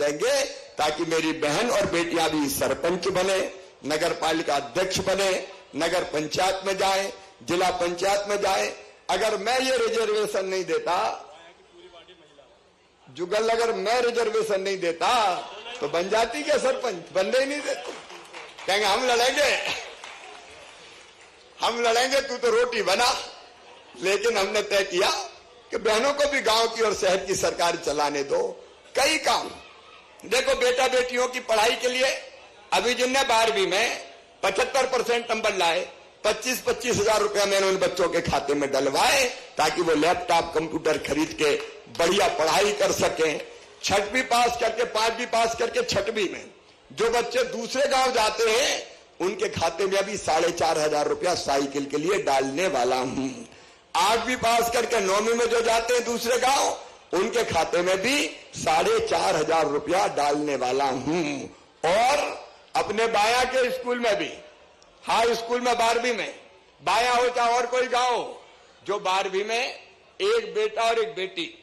देंगे ताकि मेरी बहन और बेटियां भी सरपंच बने, नगर पालिका अध्यक्ष बने, नगर पंचायत में जाए, जिला पंचायत में जाए। अगर मैं ये रिजर्वेशन नहीं देता, जुगल, अगर मैं रिजर्वेशन नहीं देता तो बन जाती क्या सरपंच? बनने ही नहीं देते। कहेंगे हम लड़ेंगे, तू तो रोटी बना। लेकिन हमने तय किया कि बहनों को भी गांव की और शहर की सरकार चलाने दो। कई काम देखो, बेटा बेटियों की पढ़ाई के लिए अभी जिनने 12वीं में 75% नंबर लाए, 25-25 हजार रुपया मैंने उन बच्चों के खाते में डलवाए ताकि वो लैपटॉप कंप्यूटर खरीद के बढ़िया पढ़ाई कर सकें। 6वीं पास करके 5वीं पास करके 6वीं में जो बच्चे दूसरे गांव जाते हैं उनके खाते में अभी 4,500 रुपया साइकिल के लिए डालने वाला हूं। 8वीं पास करके 9वीं में जो जाते हैं दूसरे गांव, उनके खाते में भी 4,500 रुपया डालने वाला हूं। और अपने बाया के स्कूल में भी, हाई स्कूल में 12वीं में, बाया हो चाहे और कोई गांव, जो 12वीं में एक बेटा और एक बेटी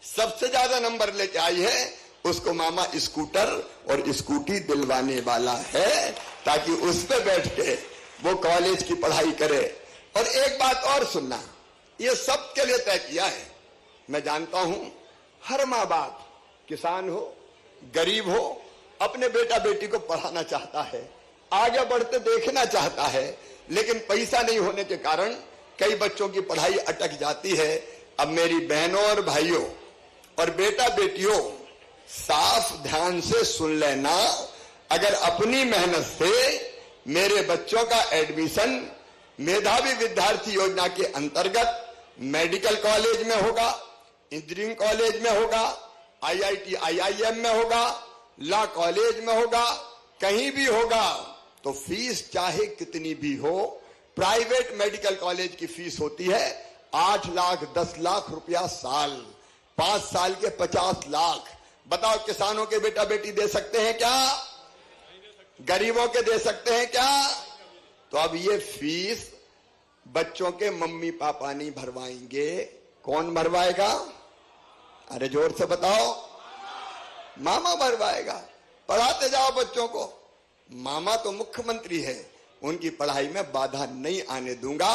सबसे ज्यादा नंबर लेके आई है, उसको मामा स्कूटर और स्कूटी दिलवाने वाला है ताकि उस पे बैठ के वो कॉलेज की पढ़ाई करे। और एक बात और सुनना, ये सबके लिए तय किया है। मैं जानता हूं हर माँ बाप, किसान हो, गरीब हो, अपने बेटा बेटी को पढ़ाना चाहता है, आगे बढ़ते देखना चाहता है, लेकिन पैसा नहीं होने के कारण कई बच्चों की पढ़ाई अटक जाती है। अब मेरी बहनों और भाइयों और बेटा बेटियों, साफ ध्यान से सुन लेना, अगर अपनी मेहनत से मेरे बच्चों का एडमिशन मेधावी विद्यार्थी योजना के अंतर्गत मेडिकल कॉलेज में होगा, इंजीनियरिंग कॉलेज में होगा, IIT IIM में होगा, लॉ कॉलेज में होगा, कहीं भी होगा, तो फीस चाहे कितनी भी हो, प्राइवेट मेडिकल कॉलेज की फीस होती है 8 लाख 10 लाख रुपया साल, 5 साल के 50 लाख। बताओ, किसानों के बेटा बेटी दे सकते हैं क्या? गरीबों के दे सकते हैं क्या? तो अब ये फीस बच्चों के मम्मी पापा नहीं भरवाएंगे, कौन भरवाएगा? अरे जोर से बताओ। मामा भरवाएगा। पढ़ाते जाओ बच्चों को। मामा तो मुख्यमंत्री है, उनकी पढ़ाई में बाधा नहीं आने दूंगा।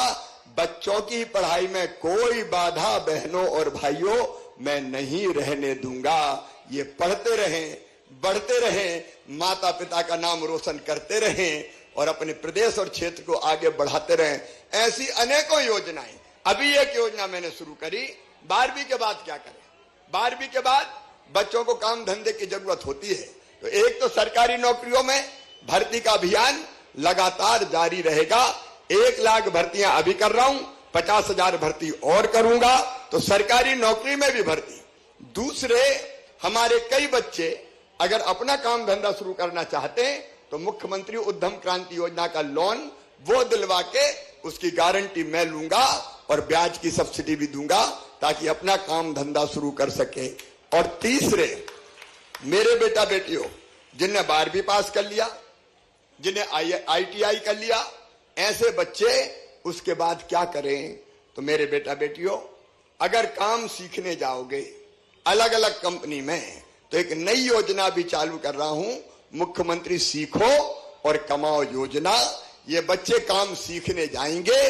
बच्चों की पढ़ाई में कोई बाधा बहनों और भाइयों मैं नहीं रहने दूंगा। ये पढ़ते रहें, बढ़ते रहें, माता पिता का नाम रोशन करते रहें और अपने प्रदेश और क्षेत्र को आगे बढ़ाते रहें। ऐसी अनेकों योजनाएं, अभी एक योजना मैंने शुरू करी, 12वीं के बाद क्या करें? 12वीं के बाद बच्चों को काम धंधे की जरूरत होती है, तो एक तो सरकारी नौकरियों में भर्ती का अभियान लगातार जारी रहेगा। 1 लाख भर्तियां अभी कर रहा हूं, 50,000 भर्ती और करूंगा, तो सरकारी नौकरी में भी भर्ती। दूसरे, हमारे कई बच्चे अगर अपना काम धंधा शुरू करना चाहते हैं तो मुख्यमंत्री उद्यम क्रांति योजना का लोन वो दिलवा के उसकी गारंटी मैं लूंगा और ब्याज की सब्सिडी भी दूंगा ताकि अपना काम धंधा शुरू कर सके। और तीसरे, मेरे बेटा बेटियों जिनने 12वीं पास कर लिया, जिन्हें ITI कर लिया, ऐसे बच्चे उसके बाद क्या करें? तो मेरे बेटा बेटियों, अगर काम सीखने जाओगे अलग अलग कंपनी में, तो एक नई योजना भी चालू कर रहा हूं, मुख्यमंत्री सीखो और कमाओ योजना। ये बच्चे काम सीखने जाएंगे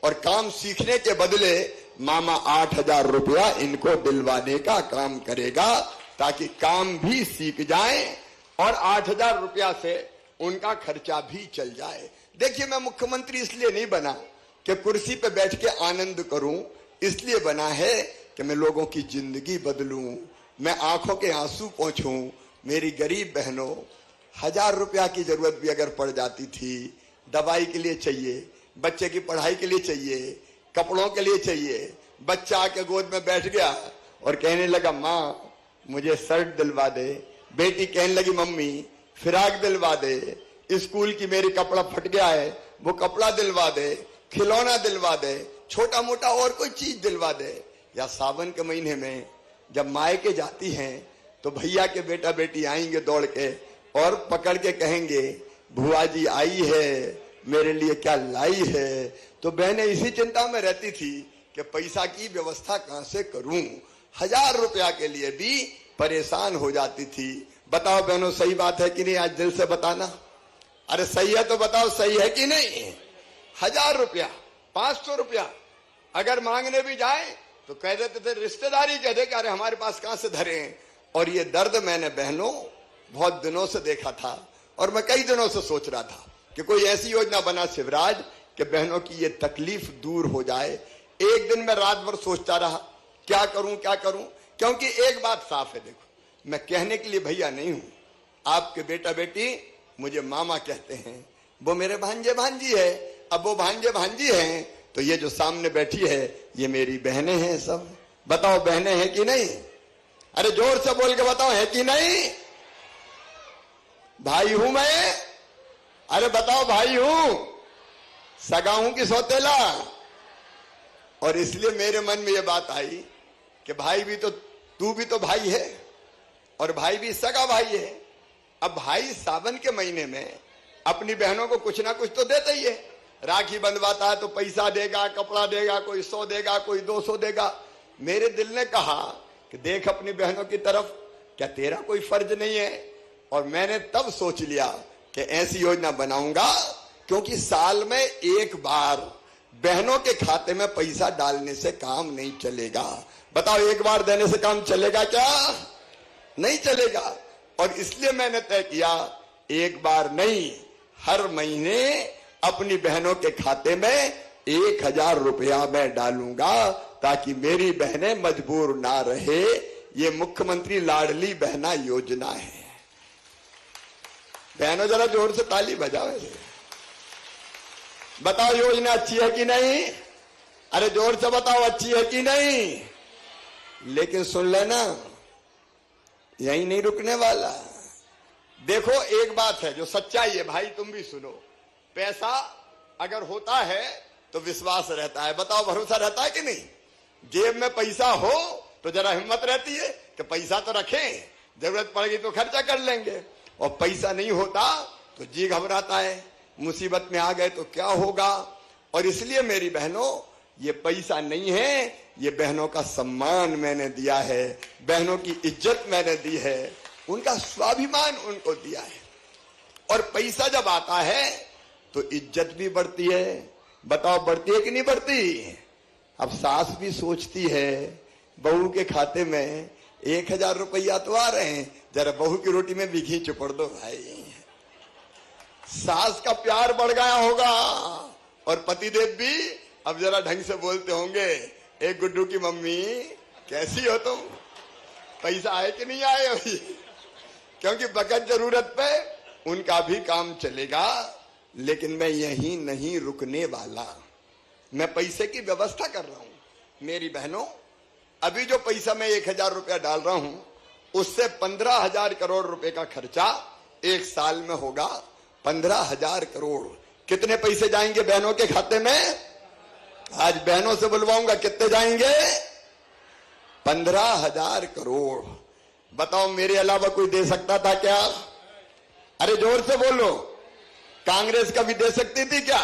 और काम सीखने के बदले मामा 8,000 रुपया इनको दिलवाने का काम करेगा ताकि काम भी सीख जाए और 8,000 रुपया से उनका खर्चा भी चल जाए। देखिए, मैं मुख्यमंत्री इसलिए नहीं बना कि कुर्सी पे बैठ के आनंद करूं, इसलिए बना है कि मैं लोगों की जिंदगी बदलूं, मैं आंखों के आंसू पोंछूं। मेरी गरीब बहनों, 1,000 रुपया की जरूरत भी अगर पड़ जाती थी, दवाई के लिए चाहिए, बच्चे की पढ़ाई के लिए चाहिए, कपड़ों के लिए चाहिए, बच्चा आके गोद में बैठ गया और कहने लगा माँ मुझे शर्ट दिलवा दे, बेटी कहने लगी मम्मी फिराक दिलवा दे, स्कूल की मेरी कपड़ा फट गया है वो कपड़ा दिलवा दे, खिलौना दिलवा दे, छोटा मोटा और कोई चीज दिलवा दे। या सावन के महीने में जब मायके जाती हैं तो भैया के बेटा बेटी आएंगे दौड़ के और पकड़ के कहेंगे भुआ जी आई है, मेरे लिए क्या लाई है। तो बहनें इसी चिंता में रहती थी कि पैसा की व्यवस्था कहां से करूं, 1,000 रुपया के लिए भी परेशान हो जाती थी। बताओ बहनों, सही बात है कि नहीं? आज दिल से बताना। अरे सही है तो बताओ, सही है कि नहीं? 1000 रुपया, 500 रुपया अगर मांगने भी जाए तो कह देते थे, रिश्तेदारी कह दे कि अरे हमारे पास कहां से धरे हैं। और ये दर्द मैंने बहनों बहुत दिनों से देखा था, और मैं कई दिनों से सोच रहा था कि कोई ऐसी योजना बना शिवराज कि बहनों की ये तकलीफ दूर हो जाए। एक दिन मैं रात भर सोचता रहा क्या करूं क्या करूं, क्योंकि एक बात साफ है, देखो मैं कहने के लिए भैया नहीं हूं, आपके बेटा बेटी मुझे मामा कहते हैं, वो मेरे भांजे भांजी है। अब वो भांजे भांजी हैं तो ये जो सामने बैठी है ये मेरी बहनें हैं सब। बताओ बहनें हैं कि नहीं? अरे जोर से बोल के बताओ, है कि नहीं? भाई हूं मैं? अरे बताओ, भाई हूं, सगा हूं कि सौतेला? और इसलिए मेरे मन में यह बात आई कि भाई भी तो, तू भी तो भाई है, और भाई भी सगा भाई है। अब भाई सावन के महीने में अपनी बहनों को कुछ ना कुछ तो देता ही है। राखी बंधवाता है तो पैसा देगा, कपड़ा देगा, कोई 100 देगा, कोई 200 देगा। मेरे दिल ने कहा कि देख अपनी बहनों की तरफ, क्या तेरा कोई फर्ज नहीं है? और मैंने तब सोच लिया कि ऐसी योजना बनाऊंगा, क्योंकि साल में एक बार बहनों के खाते में पैसा डालने से काम नहीं चलेगा। बताओ, एक बार देने से काम चलेगा क्या? नहीं चलेगा। और इसलिए मैंने तय किया, एक बार नहीं, हर महीने अपनी बहनों के खाते में 1000 रुपया मैं डालूंगा, ताकि मेरी बहनें मजबूर ना रहे। ये मुख्यमंत्री लाडली बहना योजना है। बहनों जरा जोर से ताली बजाओ। बताओ योजना अच्छी है कि नहीं? अरे जोर से बताओ, अच्छी है कि नहीं? लेकिन सुन लेना, यही नहीं रुकने वाला। देखो एक बात है जो सच्चाई है, भाई तुम भी सुनो। पैसा अगर होता है तो विश्वास रहता है। बताओ, भरोसा रहता है कि नहीं? जेब में पैसा हो तो जरा हिम्मत रहती है कि पैसा तो रखें, जरूरत पड़ेगी तो खर्चा कर लेंगे। और पैसा नहीं होता तो जी घबराता है, मुसीबत में आ गए तो क्या होगा। और इसलिए मेरी बहनों, ये पैसा नहीं है, ये बहनों का सम्मान मैंने दिया है, बहनों की इज्जत मैंने दी है, उनका स्वाभिमान उनको दिया है। और पैसा जब आता है तो इज्जत भी बढ़ती है। बताओ, बढ़ती है कि नहीं बढ़ती? अब सास भी सोचती है, बहू के खाते में 1000 रुपया तो आ रहे हैं, जरा बहू की रोटी में भी घी चुपड़ दो भाई। सास का प्यार बढ़ गया होगा, और पतिदेव भी अब जरा ढंग से बोलते होंगे, एक गुड्डू की मम्मी कैसी हो तुम, पैसा आए कि नहीं आए अभी? क्योंकि बगैर जरूरत पे उनका भी काम चलेगा। लेकिन मैं यहीं नहीं रुकने वाला, मैं पैसे की व्यवस्था कर रहा हूं। मेरी बहनों, अभी जो पैसा मैं 1000 रुपया डाल रहा हूं, उससे 15,000 करोड़ रुपए का खर्चा एक साल में होगा। 15,000 करोड़ कितने पैसे जाएंगे बहनों के खाते में? आज बहनों से बुलवाऊंगा, कितने जाएंगे? 15,000 करोड़। बताओ, मेरे अलावा कोई दे सकता था क्या? अरे जोर से बोलो, कांग्रेस का भी दे सकती थी क्या?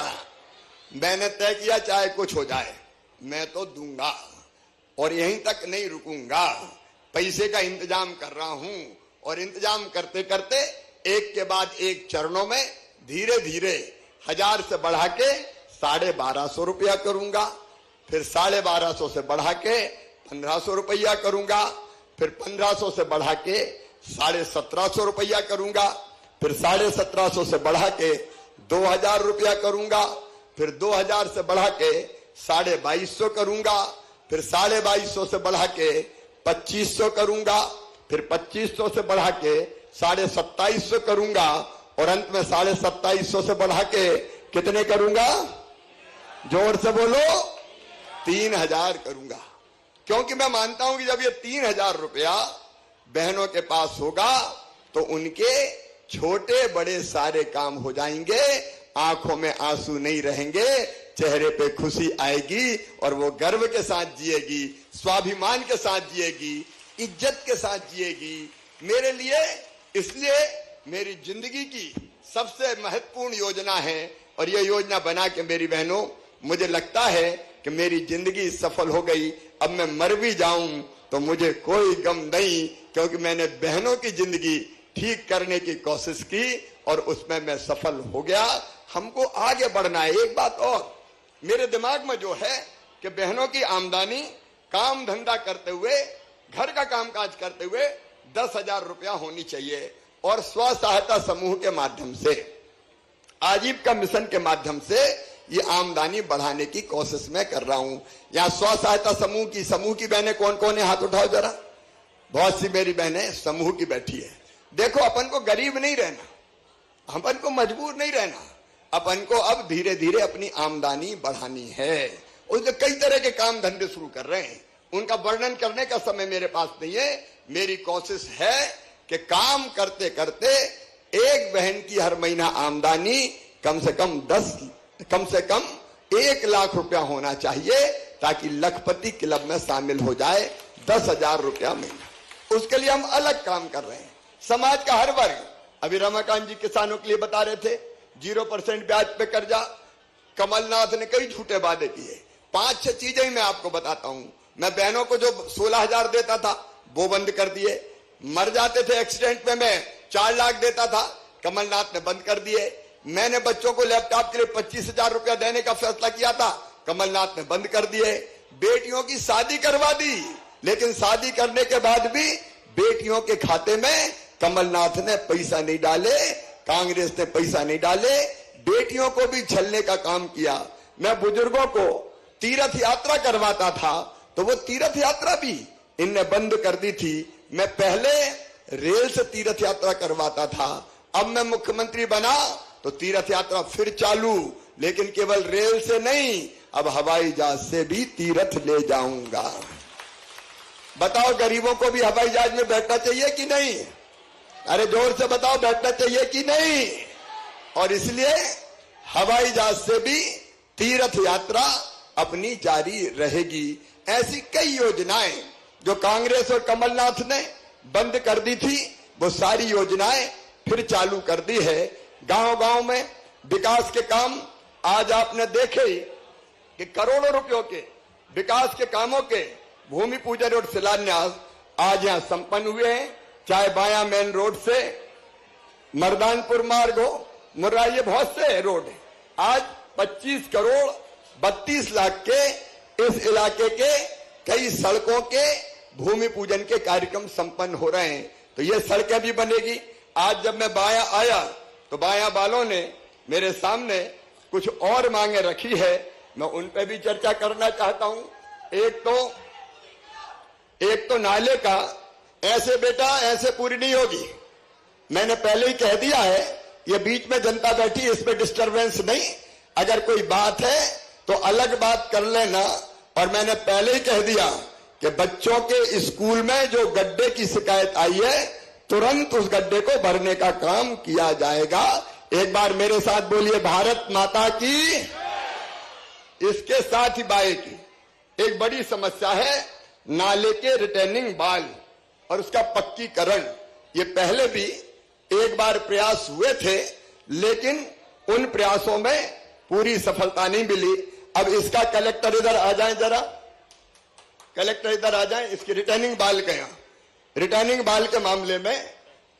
मैंने तय किया, चाहे कुछ हो जाए मैं तो दूंगा, और यहीं तक नहीं रुकूंगा। पैसे का इंतजाम कर रहा हूं, और इंतजाम करते करते एक के बाद एक चरणों में धीरे धीरे 1000 से बढ़ा के 1250 रुपया करूंगा, फिर 1250 से बढ़ा के 1500 रुपया करूंगा, फिर 1500 से बढ़ा के 1750 रुपया करूंगा, फिर 1750 से बढ़ा के 2000 रुपया करूंगा, फिर 2000 से बढ़ा के 2250 करूंगा, फिर 2250 से बढ़ा के 2500 करूंगा, फिर 2500 से बढ़ा के 2750 करूंगा, और अंत में 2750 से बढ़ा के कितने करूंगा? जोर से बोलो, 3000 करूंगा। क्योंकि मैं मानता हूं कि जब ये 3000 रुपया बहनों के पास होगा तो उनके छोटे बड़े सारे काम हो जाएंगे, आंखों में आंसू नहीं रहेंगे, चेहरे पे खुशी आएगी, और वो गर्व के साथ जिएगी, स्वाभिमान के साथ जिएगी, इज्जत के साथ जिएगी। मेरे लिए, इसलिए मेरी जिंदगी की सबसे महत्वपूर्ण योजना है, और ये योजना बना के मेरी बहनों, मुझे लगता है कि मेरी जिंदगी सफल हो गई। अब मैं मर भी जाऊं तो मुझे कोई गम नहीं, क्योंकि मैंने बहनों की जिंदगी ठीक करने की कोशिश की और उसमें मैं सफल हो गया। हमको आगे बढ़ना है। एक बात और मेरे दिमाग में जो है कि बहनों की आमदनी काम धंधा करते हुए, घर का कामकाज करते हुए 10,000 रुपया होनी चाहिए और स्व सहायता समूह के माध्यम से, आजीविका मिशन के माध्यम से ये आमदनी बढ़ाने की कोशिश मैं कर रहा हूं। यहाँ स्व सहायता समूह की बहनें कौन कौन है, हाथ उठाओ जरा। बहुत सी मेरी बहनें समूह की बैठी है। देखो, अपन को गरीब नहीं रहना, अपन को मजबूर नहीं रहना, अपन को अब धीरे धीरे अपनी आमदनी बढ़ानी है। उसने कई तरह के काम धंधे शुरू कर रहे हैं, उनका वर्णन करने का समय मेरे पास नहीं है। मेरी कोशिश है कि काम करते करते एक बहन की हर महीना आमदनी कम से कम 1 लाख रुपया होना चाहिए, ताकि लखपति क्लब में शामिल हो जाए। 10,000 रुपया महीना, उसके लिए हम अलग काम कर रहे हैं। समाज का हर वर्ग, अभी रमाकांत जी किसानों के लिए बता रहे थे 0% ब्याज पे कर्जा। कमलनाथ ने कई झूठे वादे किए। 5-6 चीजें मैं आपको बताता हूं। मैं बहनों को जो 16,000 देता था वो बंद कर दिए। मर जाते थे एक्सीडेंट में, मैं 4 लाख देता था, कमलनाथ ने बंद कर दिए। मैंने बच्चों को लैपटॉप के लिए 25,000 रुपया देने का फैसला किया था, कमलनाथ ने बंद कर दिए। बेटियों की शादी करवा दी, लेकिन शादी करने के बाद भी बेटियों के खाते में कमलनाथ ने पैसा नहीं डाले, कांग्रेस ने पैसा नहीं डाले। बेटियों को भी छलने का काम किया। मैं बुजुर्गों को तीर्थ यात्रा करवाता था, तो वो तीर्थ यात्रा भी इनने बंद कर दी थी। मैं पहले रेल से तीर्थ यात्रा करवाता था, अब मैं मुख्यमंत्री बना तो तीर्थ यात्रा फिर चालू, लेकिन केवल रेल से नहीं, अब हवाई जहाज से भी तीर्थ ले जाऊंगा। बताओ, गरीबों को भी हवाई जहाज में बैठना चाहिए कि नहीं? अरे जोर से बताओ, बैठना चाहिए कि नहीं? और इसलिए हवाई जहाज से भी तीर्थ यात्रा अपनी जारी रहेगी। ऐसी कई योजनाएं जो कांग्रेस और कमलनाथ ने बंद कर दी थी, वो सारी योजनाएं फिर चालू कर दी है। गांव गांव में विकास के काम आज आपने देखे कि करोड़ों रुपयों के विकास के कामों के भूमि पूजन और शिलान्यास आज यहां संपन्न हुए हैं। चाहे बाया मेन रोड से मर्दानपुर मार्ग हो, मुर्रा, ये बहुत से रोड है। आज 25 करोड़ 32 लाख के इस इलाके के कई सड़कों के भूमि पूजन के कार्यक्रम संपन्न हो रहे हैं। तो ये सड़कें भी बनेगी। आज जब मैं बाया आया तो बाया वालों ने मेरे सामने कुछ और मांगे रखी है, मैं उन पे भी चर्चा करना चाहता हूं। एक तो नाले का, ऐसे बेटा ऐसे पूरी नहीं होगी। मैंने पहले ही कह दिया है, ये बीच में जनता बैठी, इसमें डिस्टरबेंस नहीं। अगर कोई बात है तो अलग बात कर लेना। और मैंने पहले ही कह दिया कि बच्चों के स्कूल में जो गड्ढे की शिकायत आई है, तुरंत उस गड्ढे को भरने का काम किया जाएगा। एक बार मेरे साथ बोलिए, भारत माता की। इसके साथ ही बाए की एक बड़ी समस्या है, नाले के रिटर्निंग बाल और उसका पक्कीकरण। ये पहले भी एक बार प्रयास हुए थे, लेकिन उन प्रयासों में पूरी सफलता नहीं मिली। अब इसका कलेक्टर इधर आ जाएं, जरा कलेक्टर इधर आ जाएं। इसकी रिटर्निंग बाल के यहाँ, रिटर्निंग बाल के मामले में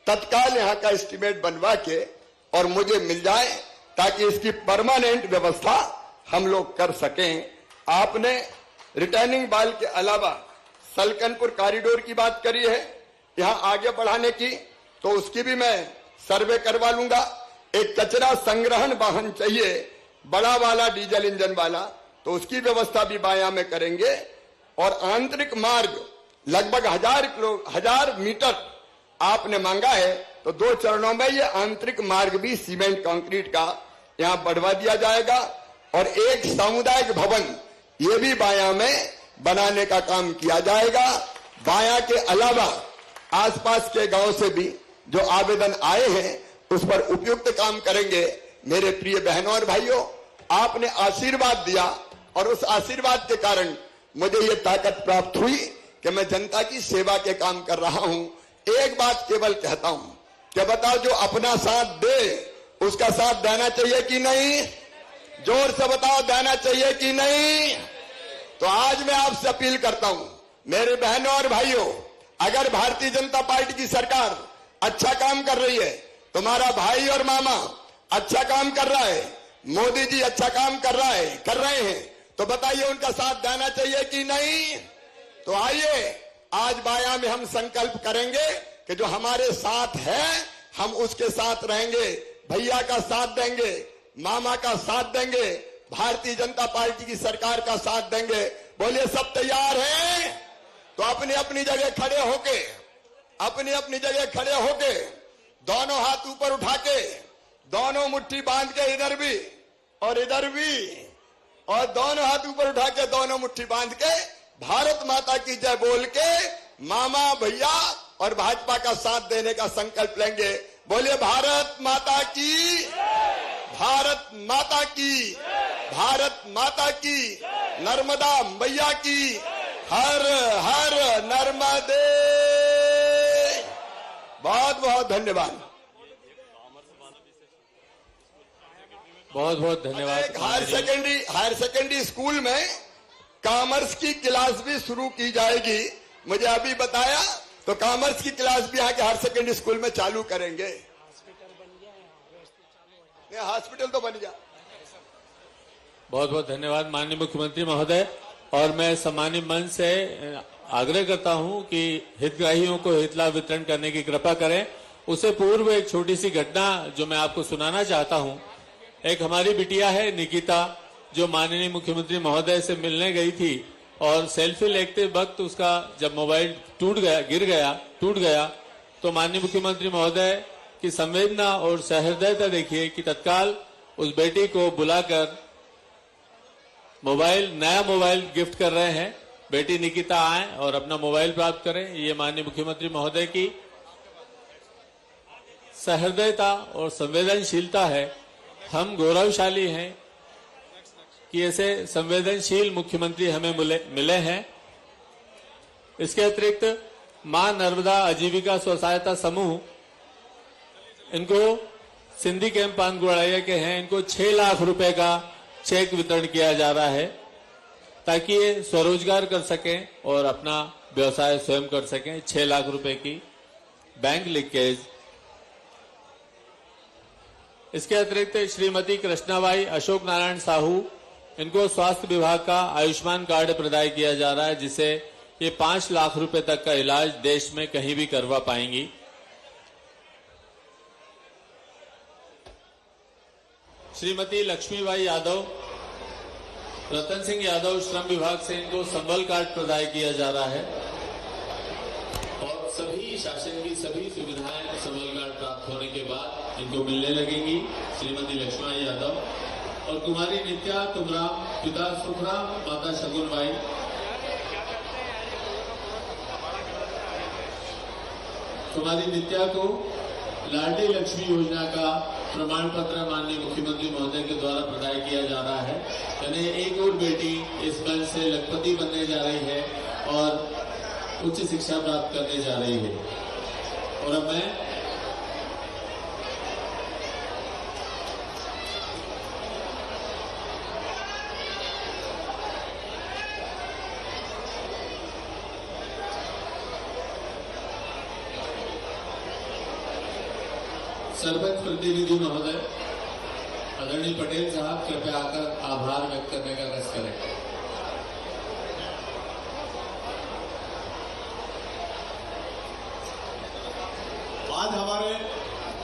तत्काल यहाँ का एस्टीमेट बनवा के और मुझे मिल जाए, ताकि इसकी परमानेंट व्यवस्था हम लोग कर सकें। आपने रिटर्निंग बाल के अलावा सलकनपुर कॉरिडोर की बात करी है, यहां आगे बढ़ाने की, तो उसकी भी मैं सर्वे करवा लूंगा। एक कचरा संग्रहण वाहन चाहिए, बड़ा वाला डीजल इंजन वाला, तो उसकी व्यवस्था भी बाया में करेंगे। और आंतरिक मार्ग लगभग 1000 मीटर आपने मांगा है, तो 2 चरणों में ये आंतरिक मार्ग भी सीमेंट कंक्रीट का यहां बढ़वा दिया जाएगा। और एक सामुदायिक भवन ये भी बाया में बनाने का काम किया जाएगा। बाया के अलावा आसपास के गांव से भी जो आवेदन आए हैं, उस पर उपयुक्त काम करेंगे। मेरे प्रिय बहनों और भाइयों, आपने आशीर्वाद दिया और उस आशीर्वाद के कारण मुझे ये ताकत प्राप्त हुई कि मैं जनता की सेवा के काम कर रहा हूं। एक बात केवल कहता हूं कि बताओ, जो अपना साथ दे उसका साथ देना चाहिए कि नहीं? जोर से बताओ, देना चाहिए कि नहीं? तो आज मैं आपसे अपील करता हूं, मेरे बहनों और भाइयों, अगर भारतीय जनता पार्टी की सरकार अच्छा काम कर रही है, तुम्हारा भाई और मामा अच्छा काम कर रहा है, मोदी जी अच्छा काम कर रहे हैं, तो बताइए उनका साथ देना चाहिए कि नहीं? तो आइए आज बाया में हम संकल्प करेंगे कि जो हमारे साथ है हम उसके साथ रहेंगे, भैया का साथ देंगे, मामा का साथ देंगे, भारतीय जनता पार्टी की सरकार का साथ देंगे। बोलिए सब तैयार हैं? तो अपनी अपनी जगह खड़े होके दोनों हाथ ऊपर उठा के, दोनों मुट्ठी बांध के इधर भी और दोनों हाथ ऊपर उठा के दोनों मुट्ठी बांध के भारत माता की जय बोल के मामा, भैया और भाजपा का साथ देने का संकल्प लेंगे। बोलिए भारत माता की, भारत माता की, भारत माता की, नर्मदा मैया की, हर हर नर्मदे। बहुत बहुत धन्यवाद। बहुत बहुत धन्यवाद। हायर सेकेंडरी स्कूल में कॉमर्स की क्लास भी शुरू की जाएगी, मुझे अभी बताया, तो कॉमर्स की क्लास भी यहाँ के हायर सेकेंडरी स्कूल में चालू करेंगे। हॉस्पिटल तो बन गया। बहुत बहुत धन्यवाद माननीय मुख्यमंत्री महोदय। और मैं सम्मानित मंच से आग्रह करता हूं कि हितग्राहियों को हित लाभ वितरण करने की कृपा करें। उससे पूर्व एक छोटी सी घटना जो मैं आपको सुनाना चाहता हूं। एक हमारी बिटिया है निकिता, जो माननीय मुख्यमंत्री महोदय से मिलने गई थी और सेल्फी लेते वक्त उसका जब मोबाइल टूट गया तो माननीय मुख्यमंत्री महोदय की संवेदना और सहृदयता देखिए कि तत्काल उस बेटी को बुलाकर नया मोबाइल गिफ्ट कर रहे हैं। बेटी निकिता आए और अपना मोबाइल प्राप्त करें। ये माननीय मुख्यमंत्री महोदय की सहृदयता और संवेदनशीलता है। हम गौरवशाली हैं कि ऐसे संवेदनशील मुख्यमंत्री हमें मिले हैं। इसके अतिरिक्त मां नर्मदा आजीविका स्व सहायता समूह, इनको सिंधी कैंप पानगुड़ाइया के हैं, इनको 6 लाख रुपए का चेक वितरण किया जा रहा है ताकि ये स्वरोजगार कर सकें और अपना व्यवसाय स्वयं कर सकें। 6 लाख रुपए की बैंक लिंकेज। इसके अतिरिक्त श्रीमती कृष्णाबाई अशोक नारायण साहू, इनको स्वास्थ्य विभाग का आयुष्मान कार्ड प्रदान किया जा रहा है, जिससे ये 5 लाख रुपए तक का इलाज देश में कहीं भी करवा पाएंगी। श्रीमती लक्ष्मीबाई यादव, रतन सिंह यादव श्रम विभाग से इनको संबल कार्ड प्रदान किया जा रहा है और सभी शासन की सभी सुविधाएं संबल कार्ड प्राप्त होने के बाद इनको मिलने लगेंगी। श्रीमती लक्ष्मीबाई यादव और कुमारी नित्या तुमराम, पिता सुखराम, माता शगुनबाई। कुमारी नित्या को लाडली लक्ष्मी योजना का प्रमाण पत्र माननीय मुख्यमंत्री महोदय के द्वारा प्रदान किया जा रहा है। यानी एक और बेटी इस मंच से लखपति बनने जा रही है और उच्च शिक्षा प्राप्त करने जा रही है। और अब मैं सरपंच प्रतिनिधि महोदय आदरणीय पटेल साहब, कृपया आकर आभार व्यक्त करने का रस करें। आज हमारे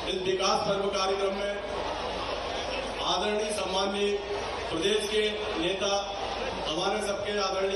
इस विकास पर्व कार्यक्रम में आदरणीय सम्माननीय प्रदेश के नेता, हमारे सबके आदरणीय